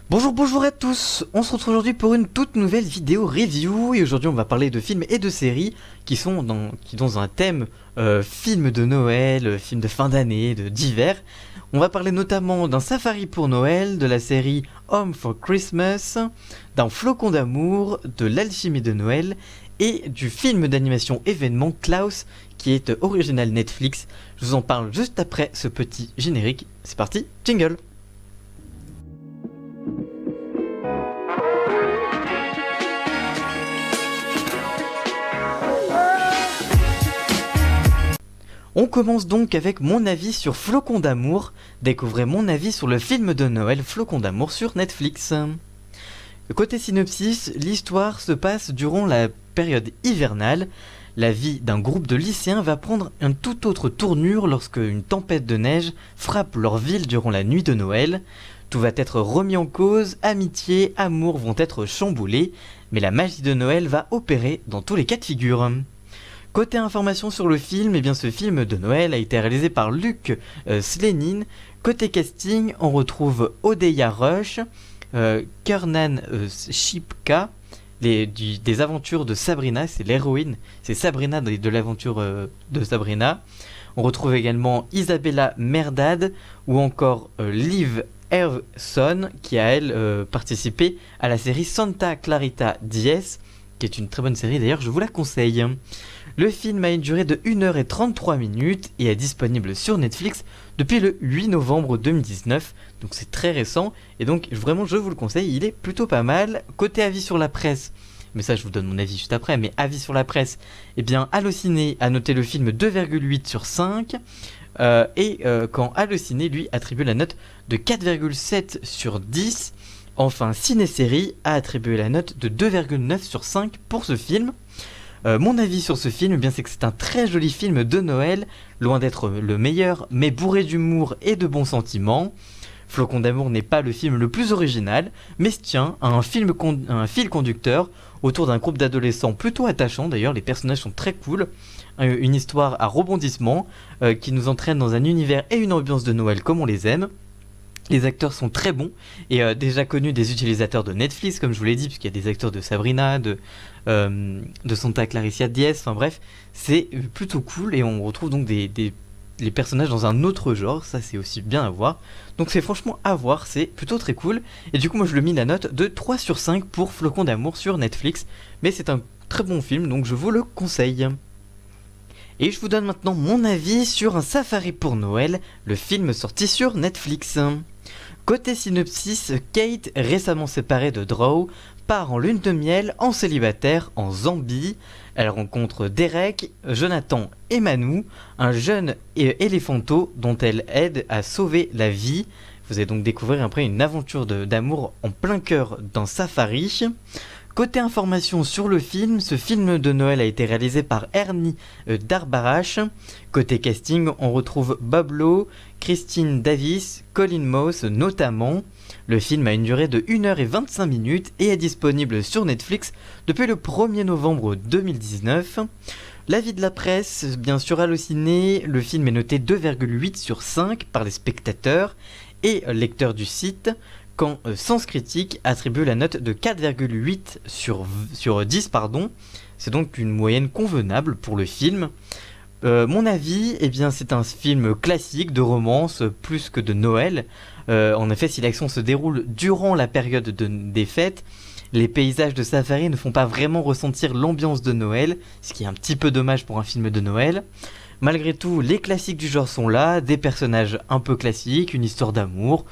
Bonjour à tous, on se retrouve aujourd'hui pour une toute nouvelle vidéo review et aujourd'hui on va parler de films et de séries qui sont dans un thème film de Noël, film de fin d'année, d'hiver. On va parler notamment d'un safari pour Noël, de la série Home for Christmas, d'un flocon d'amour, de l'alchimie de Noël et du film d'animation événement Klaus qui est original Netflix. Je vous en parle juste après ce petit générique. C'est parti, jingle! On commence donc avec mon avis sur Flocon d'amour. Découvrez mon avis sur le film de Noël Flocon d'amour sur Netflix. Côté synopsis, l'histoire se passe durant la période hivernale. La vie d'un groupe de lycéens va prendre une toute autre tournure lorsque une tempête de neige frappe leur ville durant la nuit de Noël. Tout va être remis en cause, amitié, amour vont être chamboulés, mais la magie de Noël va opérer dans tous les cas de figure. Côté information sur le film, eh bien ce film de Noël a été réalisé par Luc Slenin. Côté casting, on retrouve Odeya Rush, Kernan Shipka, des aventures de Sabrina, c'est l'héroïne, c'est Sabrina de l'aventure de Sabrina. On retrouve également Isabella Merdad ou encore Liv Erson qui a elle participé à la série Santa Clarita Diez, qui est une très bonne série d'ailleurs, je vous la conseille. Le film a une durée de 1h33 et est disponible sur Netflix depuis le 8 novembre 2019, donc c'est très récent, et donc vraiment je vous le conseille, il est plutôt pas mal. Côté avis sur la presse, mais ça je vous donne mon avis juste après, mais avis sur la presse, eh bien Allociné a noté le film 2,8 sur 5, quand Allociné lui attribue la note de 4,7 sur 10, enfin Ciné-Série a attribué la note de 2,9 sur 5 pour ce film. Mon avis sur ce film, eh bien, c'est que c'est un très joli film de Noël, loin d'être le meilleur, mais bourré d'humour et de bons sentiments. Flocon d'amour n'est pas le film le plus original, mais se tient à un fil conducteur autour d'un groupe d'adolescents plutôt attachants, d'ailleurs les personnages sont très cool, une histoire à rebondissement qui nous entraîne dans un univers et une ambiance de Noël comme on les aime. Les acteurs sont très bons et déjà connus des utilisateurs de Netflix, comme je vous l'ai dit, puisqu'il y a des acteurs de Sabrina, de Santa Clarita Diez, enfin bref, c'est plutôt cool et on retrouve donc les personnages dans un autre genre, ça c'est aussi bien à voir. Donc c'est franchement à voir, c'est plutôt très cool. Et du coup moi je le mis la note de 3 sur 5 pour Flocon d'amour sur Netflix, mais c'est un très bon film donc je vous le conseille. Et je vous donne maintenant mon avis sur un safari pour Noël, le film sorti sur Netflix. Côté synopsis, Kate, récemment séparée de Drew, part en lune de miel en célibataire en Zambie. Elle rencontre Derek, Jonathan et Manu, un jeune éléphanto dont elle aide à sauver la vie. Vous allez donc découvrir après une aventure d'amour en plein cœur d'un safari. Côté information sur le film, ce film de Noël a été réalisé par Ernie Darbarash. Côté casting, on retrouve Bob Lowe, Christine Davis, Colin Moss notamment. Le film a une durée de 1h25 et est disponible sur Netflix depuis le 1er novembre 2019. L'avis de la presse, bien sûr Allociné, le film est noté 2,8 sur 5 par les spectateurs et lecteurs du site, quand Sens Critique attribue la note de 4,8 sur 10. C'est donc une moyenne convenable pour le film. Mon avis, eh bien, c'est un film classique de romance plus que de Noël. En effet, si l'action se déroule durant la période des fêtes, les paysages de safari ne font pas vraiment ressentir l'ambiance de Noël, ce qui est un petit peu dommage pour un film de Noël. Malgré tout, les classiques du genre sont là, des personnages un peu classiques, une histoire d'amour,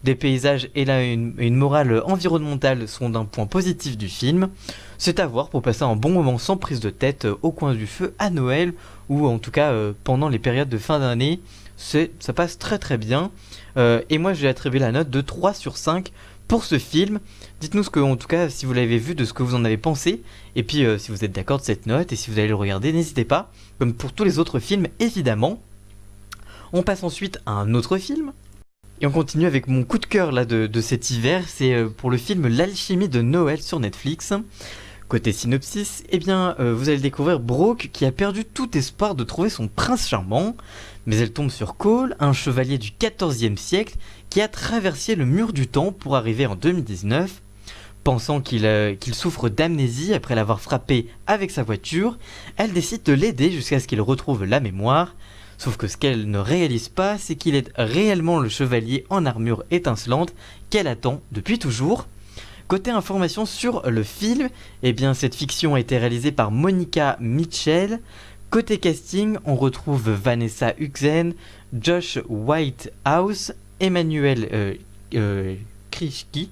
des paysages et là une morale environnementale sont d'un point positif du film. C'est à voir pour passer un bon moment sans prise de tête au coin du feu à Noël ou en tout cas pendant les périodes de fin d'année. Ça passe très très bien et moi j'ai attribué la note de 3 sur 5 pour ce film. Dites-nous en tout cas si vous l'avez vu, de ce que vous en avez pensé et puis si vous êtes d'accord de cette note et si vous allez le regarder, n'hésitez pas, comme pour tous les autres films évidemment. On passe ensuite à un autre film. Et on continue avec mon coup de cœur là de cet hiver, c'est pour le film L'Alchimie de Noël sur Netflix. Côté synopsis, eh bien vous allez découvrir Brooke qui a perdu tout espoir de trouver son prince charmant, Mais elle tombe sur Cole, un chevalier du XIVe siècle qui a traversé le mur du temps pour arriver en 2019. Pensant qu'il souffre d'amnésie après l'avoir frappé avec sa voiture, elle décide de l'aider jusqu'à ce qu'il retrouve la mémoire. Sauf que ce qu'elle ne réalise pas, c'est qu'il est réellement le chevalier en armure étincelante qu'elle attend depuis toujours. Côté information sur le film, eh bien cette fiction a été réalisée par Monica Mitchell. Côté casting, on retrouve Vanessa Hudgens, Josh Whitehouse, Emmanuel Krishki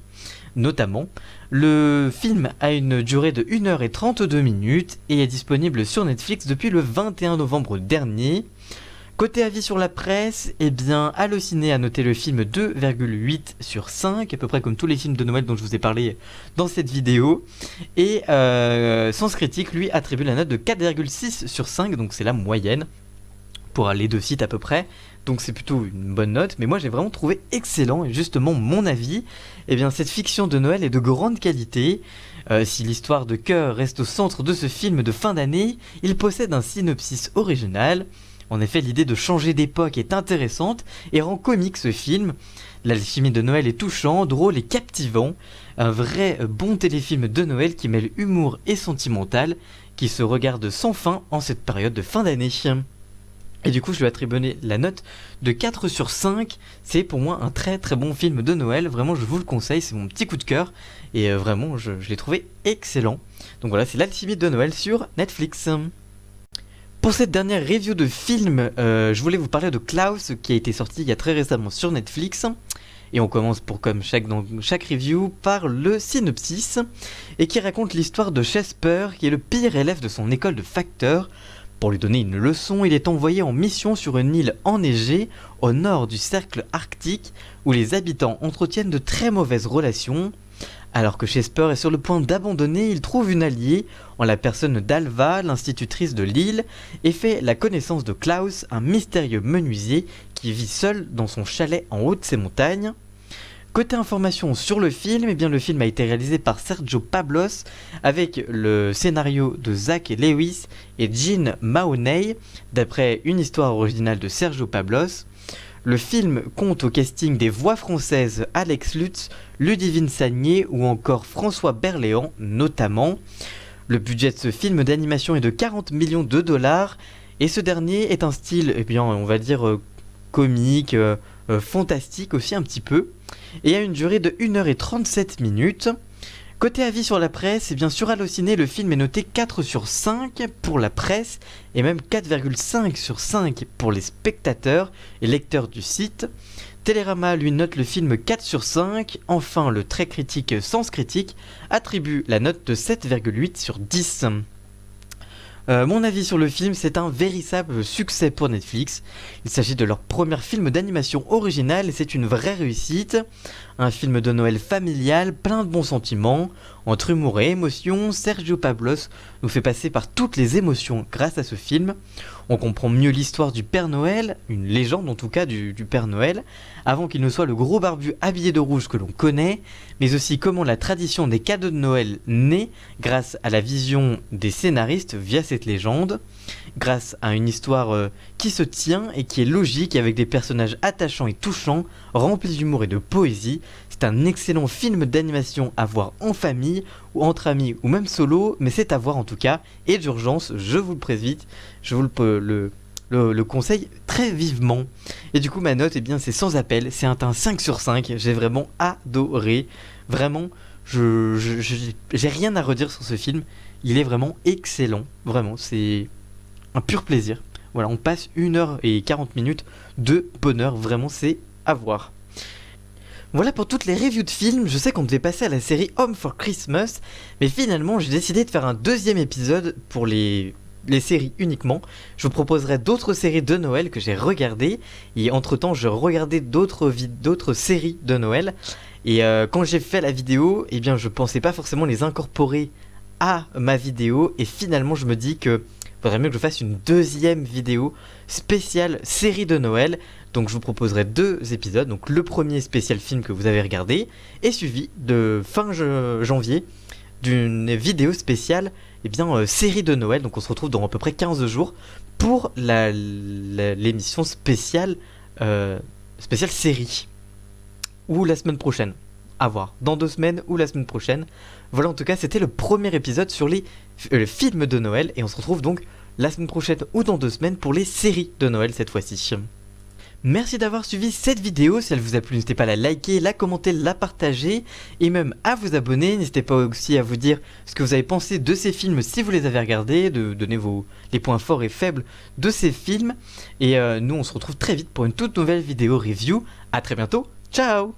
notamment. Le film a une durée de 1h32 et est disponible sur Netflix depuis le 21 novembre dernier. Côté avis sur la presse, eh bien, Allociné a noté le film 2,8 sur 5, à peu près comme tous les films de Noël dont je vous ai parlé dans cette vidéo. Et Sens Critique, lui, attribue la note de 4,6 sur 5, donc c'est la moyenne pour les deux sites à peu près. Donc c'est plutôt une bonne note, mais moi j'ai vraiment trouvé excellent, et justement mon avis, eh bien cette fiction de Noël est de grande qualité. Si l'histoire de cœur reste au centre de ce film de fin d'année, il possède un synopsis original. En effet, l'idée de changer d'époque est intéressante et rend comique ce film. L'alchimie de Noël est touchant, drôle et captivant. Un vrai bon téléfilm de Noël qui mêle humour et sentimental, qui se regarde sans fin en cette période de fin d'année. Et du coup, je lui attribue la note de 4 sur 5. C'est pour moi un très très bon film de Noël. Vraiment, je vous le conseille, c'est mon petit coup de cœur. Et vraiment, je l'ai trouvé excellent. Donc voilà, c'est l'alchimie de Noël sur Netflix. Pour cette dernière review de film, je voulais vous parler de Klaus qui a été sorti il y a très récemment sur Netflix. Et on commence comme dans chaque review par le synopsis et qui raconte l'histoire de Chesper qui est le pire élève de son école de facteur. Pour lui donner une leçon, il est envoyé en mission sur une île enneigée au nord du cercle arctique où les habitants entretiennent de très mauvaises relations. Alors que Chesper est sur le point d'abandonner, il trouve une alliée en la personne d'Alva, l'institutrice de l'île, et fait la connaissance de Klaus, un mystérieux menuisier qui vit seul dans son chalet en haut de ces montagnes. Côté information sur le film, eh bien le film a été réalisé par Sergio Pablos avec le scénario de Zach Lewis et Gene Mahoney, d'après une histoire originale de Sergio Pablos. Le film compte au casting des voix françaises Alex Lutz, Ludivine Sagnier ou encore François Berléand notamment. Le budget de ce film d'animation est de 40 millions de dollars et ce dernier est un style, eh bien, on va dire comique, fantastique aussi un petit peu, et a une durée de 1h37. Côté avis sur la presse, et bien sûr Allociné, le film est noté 4 sur 5 pour la presse et même 4,5 sur 5 pour les spectateurs et lecteurs du site. Télérama lui note le film 4 sur 5. Enfin, le très critique Sens Critique attribue la note de 7,8 sur 10. Mon avis sur le film, c'est un véritable succès pour Netflix. Il s'agit de leur premier film d'animation original et c'est une vraie réussite. Un film de Noël familial, plein de bons sentiments. Entre humour et émotion, Sergio Pablos nous fait passer par toutes les émotions grâce à ce film. On comprend mieux l'histoire du Père Noël, une légende en tout cas du Père Noël, avant qu'il ne soit le gros barbu habillé de rouge que l'on connaît, mais aussi comment la tradition des cadeaux de Noël naît grâce à la vision des scénaristes via cette légende, grâce à une histoire qui se tient et qui est logique avec des personnages attachants et touchants, remplis d'humour et de poésie. C'est un excellent film d'animation à voir en famille ou entre amis ou même solo, mais c'est à voir en tout cas, et d'urgence, je vous le précise, je vous le conseille très vivement. Et du coup ma note, eh bien, c'est sans appel, c'est un 5 sur 5, j'ai vraiment adoré, vraiment, j'ai rien à redire sur ce film, il est vraiment excellent, vraiment, c'est un pur plaisir. Voilà, on passe 1h40 de bonheur, vraiment c'est à voir. Voilà pour toutes les reviews de films. Je sais qu'on devait passer à la série Home for Christmas, mais finalement j'ai décidé de faire un deuxième épisode pour les séries uniquement. Je vous proposerai d'autres séries de Noël que j'ai regardées, et entre temps je regardais d'autres séries de Noël, et quand j'ai fait la vidéo, eh bien je pensais pas forcément les incorporer à ma vidéo, et finalement je me dis que faudrait mieux que je fasse une deuxième vidéo spéciale série de Noël. Donc je vous proposerai 2 épisodes, donc le premier spécial film que vous avez regardé, et suivi de fin janvier d'une vidéo spéciale série de Noël. Donc on se retrouve dans à peu près 15 jours pour l'émission spéciale, spéciale série. Ou la semaine prochaine. À voir. Dans 2 semaines ou la semaine prochaine. Voilà, en tout cas, c'était le premier épisode sur les films de Noël. Et on se retrouve donc la semaine prochaine ou dans 2 semaines pour les séries de Noël cette fois-ci. Merci d'avoir suivi cette vidéo. Si elle vous a plu, n'hésitez pas à la liker, la commenter, la partager et même à vous abonner. N'hésitez pas aussi à vous dire ce que vous avez pensé de ces films si vous les avez regardés, de donner les points forts et faibles de ces films. Et nous, on se retrouve très vite pour une toute nouvelle vidéo review. À très bientôt. Ciao!